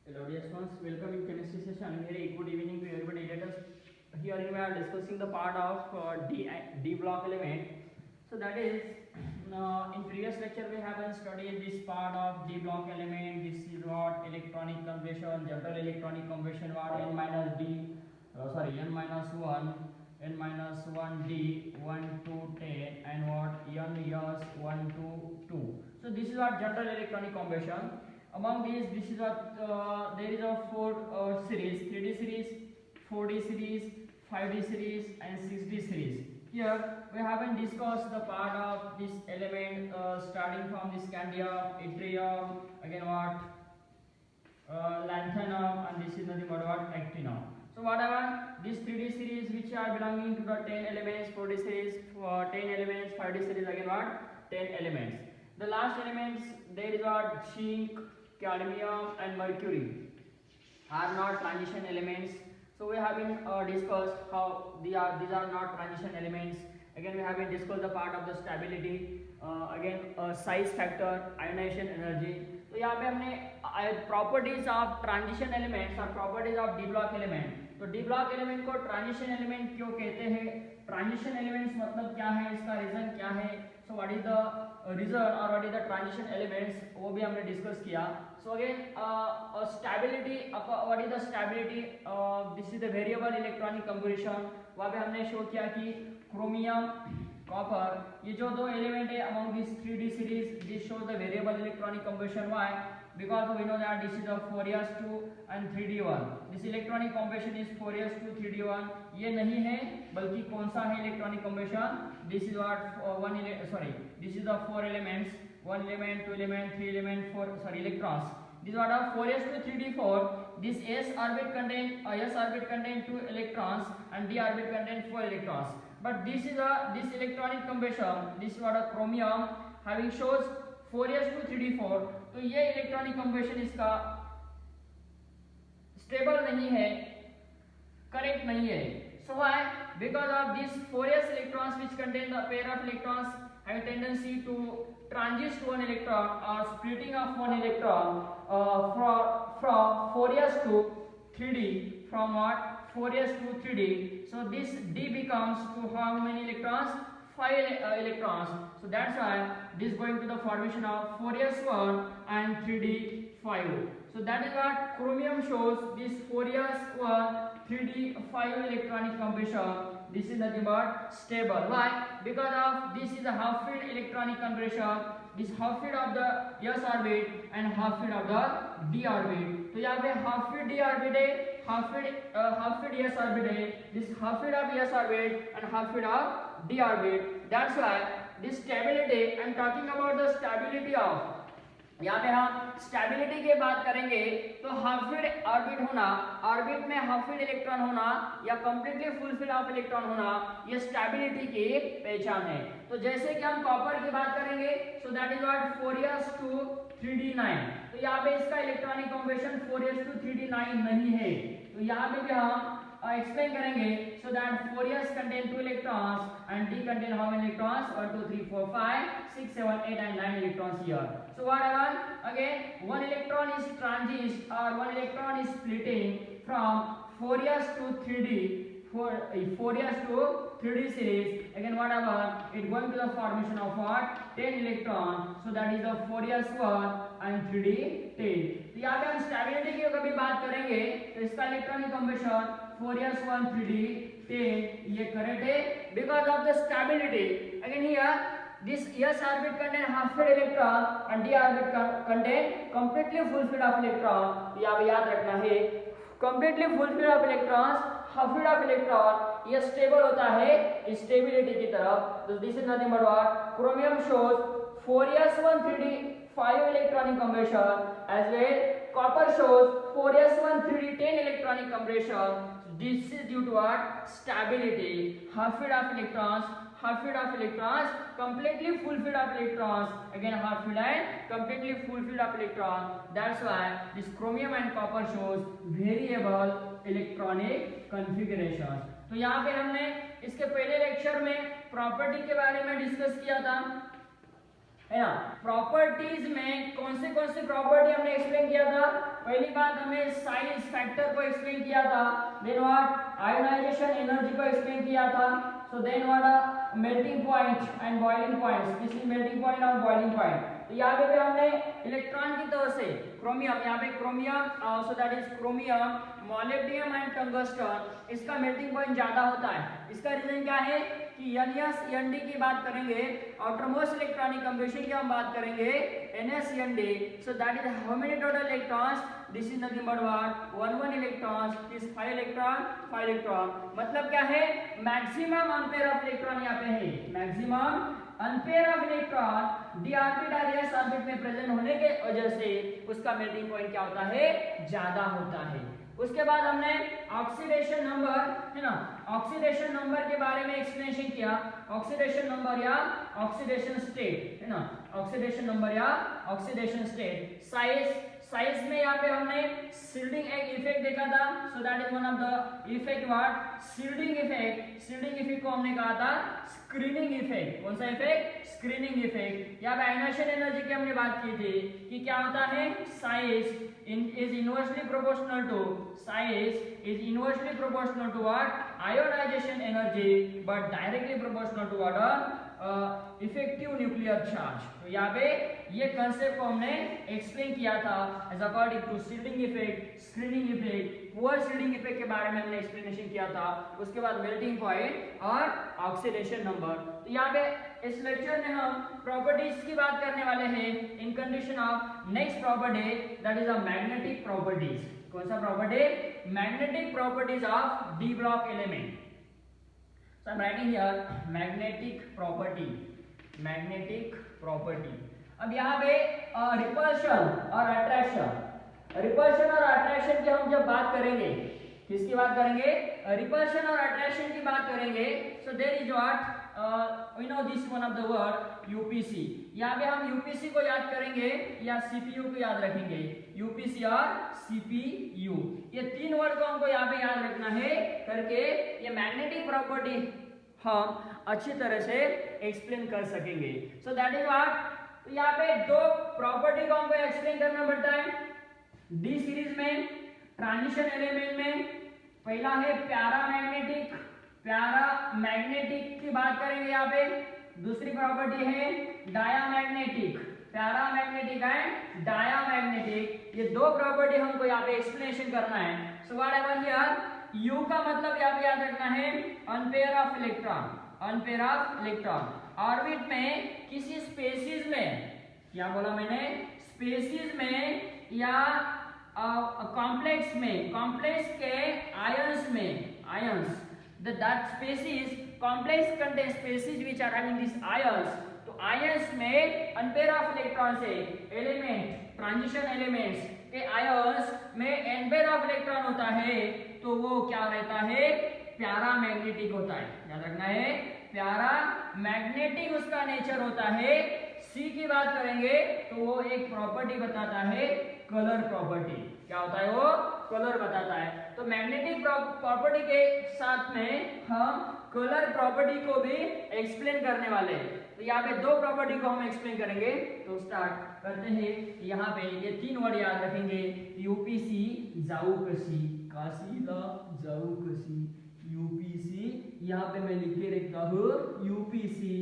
Hello dear students, welcome in chemistry session. Very good evening to everybody. Let us here we are discussing the part of D block element. So that is in previous lecture we have studied this part of D block element. This is what electronic combustion, general electronic combustion, what n minus d, n minus 1, n minus 1 d, 1 to 10, and what n s 1 to 2. So this is what general electronic combustion. Among these, this is there is a four series: 3D series, 4D series, 5D series, and 6D series. Here we haven't discussed the part of this element starting from the scandium, yttrium, again what lanthanum, and this is nothing but what actinium. So whatever these 3D series which are belonging to the 10 elements, 4D series 10 elements, 5D series again what 10 elements. The last elements there is what zinc, cadmium, and mercury are not transition elements. So we have been discussed how these are not transition elements. Again we have been discussed the part of the stability, size factor, ionization energy. तो यहाँ पे हमने properties of transition elements और properties of D block element. तो D block element को transition element क्यों कहते हैं, ट्रांजिशन एलिमेंट्स मतलब क्या है, इसका रीजन क्या है, so what is the reason और what is the transition elements, वो भी हमने डिस्कस किया. So again stability, what is the stability, this is the variable electronic composition. वहाँ पे हमने शो किया कि क्रोमियम, कॉपर, ये जो दो एलिमेंट है among this 3D series, this shows the variable electronic combustion. Why? Because we know that this is a 4s2 and 3d1. This electronic combustion is 4s2 3d1. ये नहीं है बल्कि कौन सा है electronic combustion, this is what this is the 4 elements, 1 element, 2 element, 3 element, 4 electrons. This is what are 4s2 3d4. This s orbit contain 2 electrons and d orbit contain 4 electrons. But this electronic combustion, this is what a chromium having shows 4s2 3d4. तो ये electronic combustion इसका stable नहीं है, correct नहीं है. So why? Because of these 4s electrons which contain the pair of electrons have a tendency to transist one electron or splitting of one electron from 4s to 3d, from what 4s to 3d. So this d becomes to how many electrons? 5 electrons. So that's why this is going to the formation of 4s1 and 3d5. So that is what chromium shows, this 4s1 3d5 electronic combustion. This is nothing but stable. Why? Because of this is a half filled electronic combustion. This half filled of the s orbit and half filled of the d orbit. तो यहाँ पे half filled d orbit है, half filled s orbit है. This half filled of s orbit and half filled of d orbit. That's why this stability, I'm talking about the stability of, यहाँ पे हम stability की बात करेंगे तो half field orbit होना, ऑर्बिट में हाफ फील्ड इलेक्ट्रॉन होना या completely full field of electron होना, ये स्टेबिलिटी की पहचान है. तो जैसे कि हम कॉपर की बात करेंगे, so that is what 4s2 3d9. तो यहाँ पे इसका इलेक्ट्रॉनिक कॉम्बिनेशन 4s2 3d9 नहीं है. तो यहाँ पे भी हम explain करेंगे. So that 4s contain 2 electrons and d contain how many electrons? 1 2 3 4 5 6 7 8 and 9 electrons here. So whatever, again one electron is transist or one electron is splitting from 4s to 3d, 4s to 3d series. Again whatever, it going to the formation of what 10 electrons. So that is the 4s1 and 3d 10. तो यहाँ पे हम stability की कभी बात करेंगे तो इसका इलेक्ट्रॉनिक कम्बशन 4s1 3d 10 ये करेक्ट है because of the stability. Again here this s orbit contain half filled electron and d orbit contain completely full filled of electron. यहाँ पे याद रखना है completely full filled of electrons, half filled of electron ये stable होता है stability की तरफ. तो this is nothing but what chromium shows 4s1 3d 5 electronic combustion, as well copper shows 4s1 3d 10 electronic combustion. This is due to what stability, half filled of electrons, completely full filled of electrons, again half filled and completely full filled of electrons. That's why this chromium and copper shows variable electronic configurations. तो यहाँ पे हमने इसके पहले lecture में property के बारे में डिस्कस किया था. है ना। प्रॉपर्टीज में कौन से प्रॉपर्टी हमने एक्सप्लेन किया था? पहली बात हमने साइज फैक्टर को एक्सप्लेन किया था, देन व्हाट आयोनाइजेशन एनर्जी को एक्सप्लेन किया था, so then what melting point and boiling points, this is melting point और बॉइलिंग पॉइंट। तो यहाँ पे भी हमने इलेक्ट्रॉन की तरफ से क्रोमियम, यहाँ पे chromium, so that is chromium, molybdenum and tungsten, इसका मेल्टिंग पॉइंट ज्यादा होता है। इसका रीजन क्या है कि NS ND की बात करेंगे, आउटरमोस्ट इलेक्ट्रॉनिक कंप्रेशन की हम बात करेंगे NS ND, so that is how many total electrons, this is nothing but what 1 electrons, this 5 electron. मतलब क्या है, मैक्सिमम अनपेयर ऑफ इलेक्ट्रॉन यहाँ पे है, maximum unpair of electron d orbit और s ऑर्बिट में प्रेजेंट होने के वजह से उसका मेल्टिंग पॉइंट क्या होता है, ज्यादा होता है। उसके बाद हमने ऑक्सीडेशन नंबर, है ना, ऑक्सीडेशन नंबर के बारे में एक्सप्लेनेशन किया, ऑक्सीडेशन नंबर या ऑक्सीडेशन स्टेट, है ना, ऑक्सीडेशन नंबर या ऑक्सीडेशन स्टेट। साइज में यहाँ पे हमने शील्डिंग एक इफेक्ट देखा था, सो that is one of the effect what shielding effect को हमने कहा था स्क्रीनिंग इफेक्ट। कौन सा इफेक्ट? Screening effect. यहाँ पे आयोनाइजेशन एनर्जी की हमने बात की थी कि क्या होता है, size is inversely proportional to what ionization energy but directly proportional to what effective nuclear charge। तो यहाँ पे ये कंसेप्ट को हमने एक्सप्लेन किया था as according to shielding effect, screening effect, poor shielding effect के बारे में हमने एक्सप्लेनेशन किया था। उसके बाद मेल्टिंग पॉइंट और ऑक्सीडेशन नंबर। तो यहाँ पे इस लेक्चर में हम प्रॉपर्टीज की बात करने वाले हैं in condition of next property, that is a magnetic properties. कौन सा property? Magnetic properties of D block element. So I'm writing here magnetic property। अब यहाँ पे रिपल्शन और अट्रैक्शन की हम जब बात करेंगे, किसकी बात करेंगे? रिपल्शन और अट्रैक्शन की बात करेंगे। So there is what we know this one of the word UPC. यहाँ पे हम यूपीसी को याद करेंगे या सीपीयू को याद रखेंगे, यूपीसी और सीपीयू, ये तीन वर्ड को हमको यहाँ पे याद रखना है करके ये मैग्नेटिक प्रॉपर्टी हम अच्छी तरह से एक्सप्लेन कर सकेंगे। सो दैट इज व्हाट, तो यहाँ पे दो प्रॉपर्टी को हमको एक्सप्लेन करना पड़ता है डी सीरीज में, ट्रांजिशन एलिमेंट में। पहला है पैरामैग्नेटिक की बात करेंगे यहाँ पे। दूसरी प्रॉपर्टी है पैरामैग्नेटिक एंड डायामैग्नेटिक। ये दो प्रॉपर्टी हमको यहाँ पे एक्सप्लेनेशन करना है। So what happen here, you का मतलब यहाँ पे याद रखना है अनपेयर ऑफ इलेक्ट्रॉन। ऑर्बिट में किसी स्पेसीज में, क्या बोला मैंने, स्पेसीज में या कॉम्प्लेक्स के ions that species complex contain species which are having these ions। तो आयंस में अनपेयर ऑफ इलेक्ट्रॉन से एलिमेंट, ट्रांजिशन एलिमेंट्स के आयंस में अनपेयर ऑफ इलेक्ट्रॉन होता है तो वो क्या रहता है, पैरामैग्नेटिक होता है। याद रखना है पैरामैग्नेटिक उसका नेचर होता है। सी की बात करेंगे तो वो एक प्रॉपर्टी बताता है, कलर प्रॉपर्टी। क्या होता है वो? कलर बताता है। तो मैग्नेटिक प्रॉपर्टी के साथ में हम कलर प्रॉपर्टी को भी एक्सप्लेन करने वाले हैं। तो यहाँ पे दो प्रॉपर्टी को हम एक्सप्लेन करेंगे। तो स्टार्ट करते हैं। यहाँ पे ये तीन वर्ड याद रखेंगे, यूपीसी जाऊकसी, काशीला जाऊकसी, यूपीसी। यहाँ पे मैं लिख के रखता हूँ यूपीसी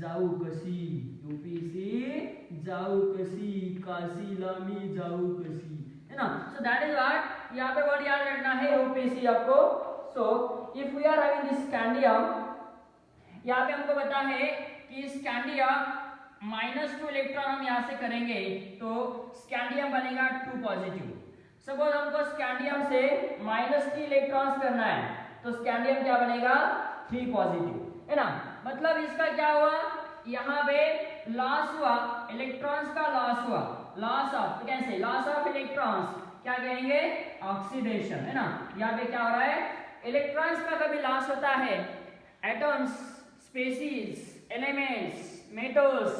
जाऊकसी, काशीलामी जाऊकसी, है ना। सो दैट इज व्हाट, यहाँ पे वर्ड याद रखना है यूपीसी आपको। So if we are having this scandium, यहाँ पे हमको पता है कि स्कैंडियम -2 इलेक्ट्रॉन हम यहाँ से करेंगे तो स्कैंडियम बनेगा 2 पॉजिटिव। सपोज हमको स्कैंडियम से -3 इलेक्ट्रॉन्स करना है तो स्कैंडियम क्या बनेगा, 3 पॉजिटिव, है ना। मतलब इसका क्या हुआ, यहाँ पे लॉस हुआ, इलेक्ट्रॉन्स का लॉस हुआ, लॉस ऑफ इलेक्ट्रॉन्स, क्या कहेंगे, ऑक्सीडेशन, है ना। यहाँ पे क्या हो रहा है, इलेक्ट्रॉन्स का कभी लॉस होता है, एटम्स, स्पेसीज, एलिमेंट्स, मेटल्स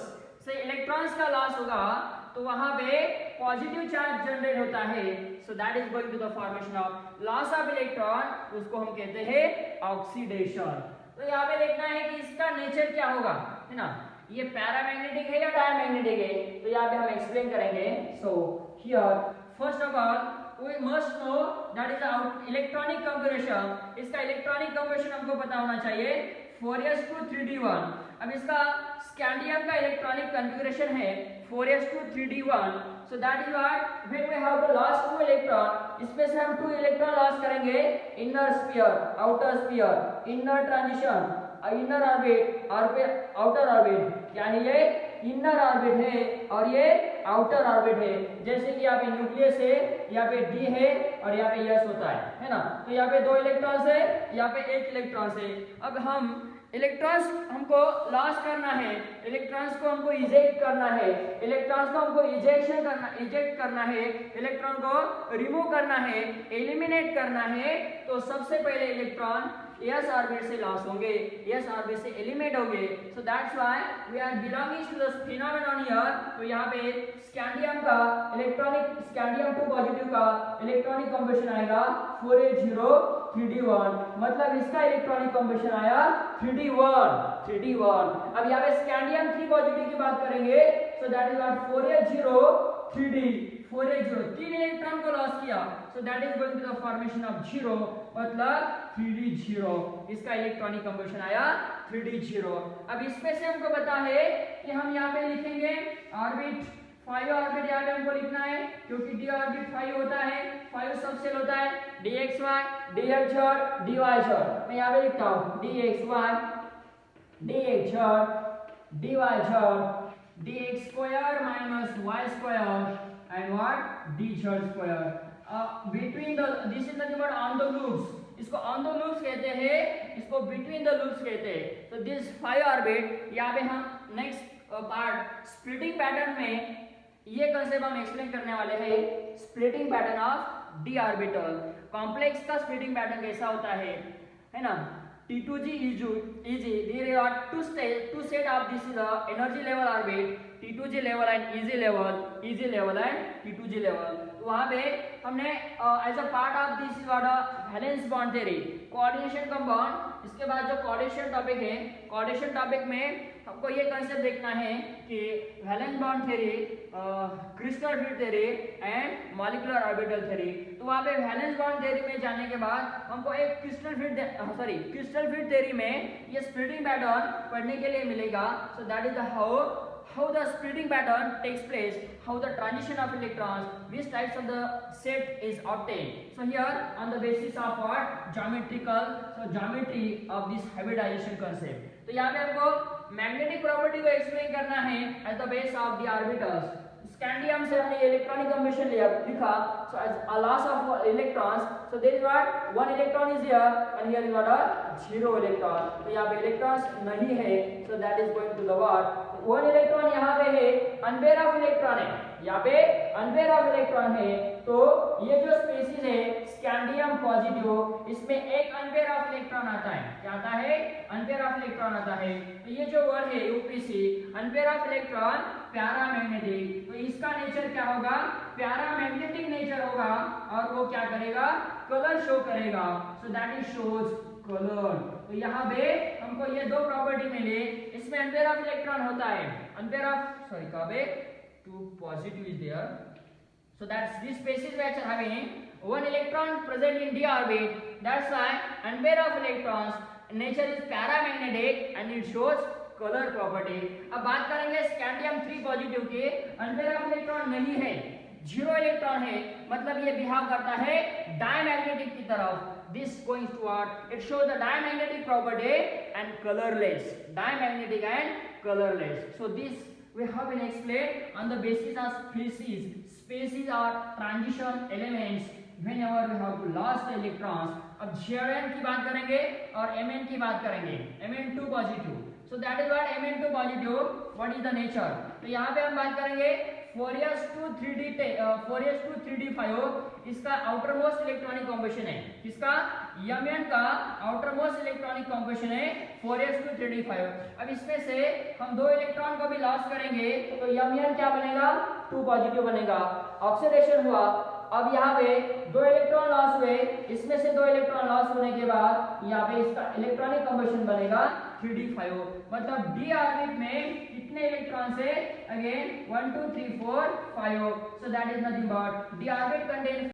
से इलेक्ट्रॉन्स का लॉस होगा तो वहां पे पॉजिटिव चार्ज जनरेट होता है। So that is going to the formation of loss of electron, उसको हम कहते हैं ऑक्सीडेशन। तो यहाँ पे देखना है कि इसका नेचर क्या होगा, है ना। ये पैरामैग्नेटिक है या डायमैग्नेटिक है, तो यहाँ पे हम एक्सप्लेन करेंगे। So here first of all we must know that is the electronic configuration। इसका इलेक्ट्रॉनिक कन्फिगरेशन हमको पता होना चाहिए 4s2 3d1। अब इसका स्कैंडियम का इलेक्ट्रॉनिक कन्फिगरेशन है 4s2 3d1। so that is what when we have to lose 2 electron, इसमें से हम 2 इलेक्ट्रॉन लॉस करेंगे inner sphere, outer sphere, inner transition, inner orbit और फिर outer orbit, यानी ये इनर ऑर्बिट है और ये आउटर ऑर्बिट है। जैसे कि यहाँ पे न्यूक्लियस है, यहाँ पे डी है और यहाँ पे यस होता है ना। तो यहाँ पे 2 इलेक्ट्रॉन्स है, यहाँ पे 1 इलेक्ट्रॉन्स है। अब हम इलेक्ट्रॉन्स हमको लॉस करना है, इलेक्ट्रॉन्स को हमको इजेक्ट करना है, इलेक्ट्रॉन्स को हमको इजेक्ट करना है, इलेक्ट्रॉन को रिमूव करना है, एलिमिनेट करना है। तो सबसे पहले इलेक्ट्रॉन s ऑर्बिट से लॉस होंगे, s ऑर्बिट से एलिमिनेट होंगे। So that's why we are belonging to the phenomenon here. तो यहाँ पे स्कैंडियम का इलेक्ट्रॉनिक, स्कैंडियम 2 पॉजिटिव का इलेक्ट्रॉनिक कन्फिगरेशन आएगा 4s0 3d1, मतलब इसका इलेक्ट्रॉनिक कन्फिगरेशन आया 3d1। अब यहाँ पे स्कैंडियम 3 पॉजिटिव की बात करेंगे। So that is what 4s0 3d 4s0 3 electron को लॉस किया। So that is going to the formation of 0, मतलब 3d0। इसका इलेक्ट्रॉनिक कन्फिगरेशन आया 3d0। अब इसमें से हमको पता है कि हम यहाँ पे लिखेंगे ऑर्बिट 5 ऑर्बिट, यहाँ पे हमको लिखना है क्योंकि d ऑर्बिट 5 होता है, 5 सबसेल होता है dxy dx dy। मैं यहाँ पे लिखता हूँ dxy dx dy dx square minus y square and what dz square। between the, this is nothing but on the loops, इसको ऑन द लूप्स कहते हैं, इसको बिटवीन द लूप्स कहते हैं। तो दिस 5 ऑर्बिट, यहाँ पे हम नेक्स्ट पार्ट स्प्लिटिंग पैटर्न में ये कंसेप्ट हम एक्सप्लेन करने वाले हैं, splitting pattern of D orbital. Complex का स्प्लिटिंग पैटर्न कैसा होता है ना। T2g Eg, there are two set of this is the energy level orbit, T2g level and Eg level and T2g level। तो वहाँ पे हमने as a part of this is what valence bond theory, coordination compound. इसके बाद जो coordination topic है, coordination topic में हमको ये कंसेप्ट देखना है कि valence bond theory, crystal field theory and molecular orbital theory. तो वहाँ पे वैलेंस बॉन्ड थ्योरी में जाने के बाद हमको एक क्रिस्टल फील्ड थ्योरी में ये स्प्लिटिंग पैटर्न पढ़ने के लिए मिलेगा। सो that is how the splitting pattern takes place, how the transition of electrons, which types of the set is obtained। So here on the basis of what geometrical, so geometry of this hybridization concept। तो यहाँ पे हमको magnetic property को explain करना है at the base of the orbitals. Scandium से हमने electronic configuration लिखा, so as a loss of electrons, so there is what 1 electron is here and here is what a 0 electron। तो यहाँ पे electrons नहीं है, so that is going to the what 1 electron यहाँ पे है, अनपेयर ऑफ इलेक्ट्रॉन है, यहाँ पे अनपेयर ऑफ इलेक्ट्रॉन है। तो ये जो स्पीसीज है स्कैंडियम पॉजिटिव, इसमें एक अनपेयर ऑफ इलेक्ट्रॉन आता है, क्या आता है अनपेयर ऑफ इलेक्ट्रॉन आता है। तो ये जो वर्ड है UPC unpair of electron paramagnetic, तो इसका नेचर क्या होगा पैरामैग्नेटिक नेचर होगा और वो क्या करेगा कलर शो करेगा। सो दैट इज शोज कलर। तो यहाँ पे हमको ये 2 प्रॉपर्टी मिले, इसमें अनपेयर ऑफ इलेक्ट्रॉन होता है, अनपेयर ऑफ सॉरी कहाँ पे 2 positive is there. So that's this species which are having 1 electron present in d orbit, that's why unpair of electrons nature is paramagnetic and it shows color property। अब बात करेंगे scandium 3 positive के, unpair of electron नहीं है, 0 electron है, मतलब ये behave करता है डायमैग्नेटिक की तरफ। This going to what it shows the diamagnetic property and colorless, diamagnetic and colorless। So this we have been explained on the basis of species। Species are transition elements whenever we have to lose the electrons। अब Zn की बात करेंगे और Mn की बात करेंगे, Mn2 positive. So that is what Mn2 positive, what is the nature। तो यहाँ पे हम बात करेंगे 4s2 3d5, इसका आउटर मोस्ट इलेक्ट्रॉनिक कॉम्बिनेशन है, इसका Mn का आउटर मोस्ट इलेक्ट्रॉनिक कॉम्बिनेशन है 4s2 3d5। अब इसमें से हम 2 इलेक्ट्रॉन को भी लॉस करेंगे तो Mn क्या बनेगा 2 पॉजिटिव बनेगा, ऑक्सीडेशन हुआ। अब यहाँ पे 2 इलेक्ट्रॉन लॉस हुए, इसमें से 2 इलेक्ट्रॉन लॉस होने के बाद यहाँ पे इसका इलेक्ट्रॉनिक कॉम्बिनेशन बनेगा 3d5 मतलब d ऑर्बिट में कितने इलेक्ट्रॉन्स है? Again 1 2 3 4 5. So that is nothing but d orbit contain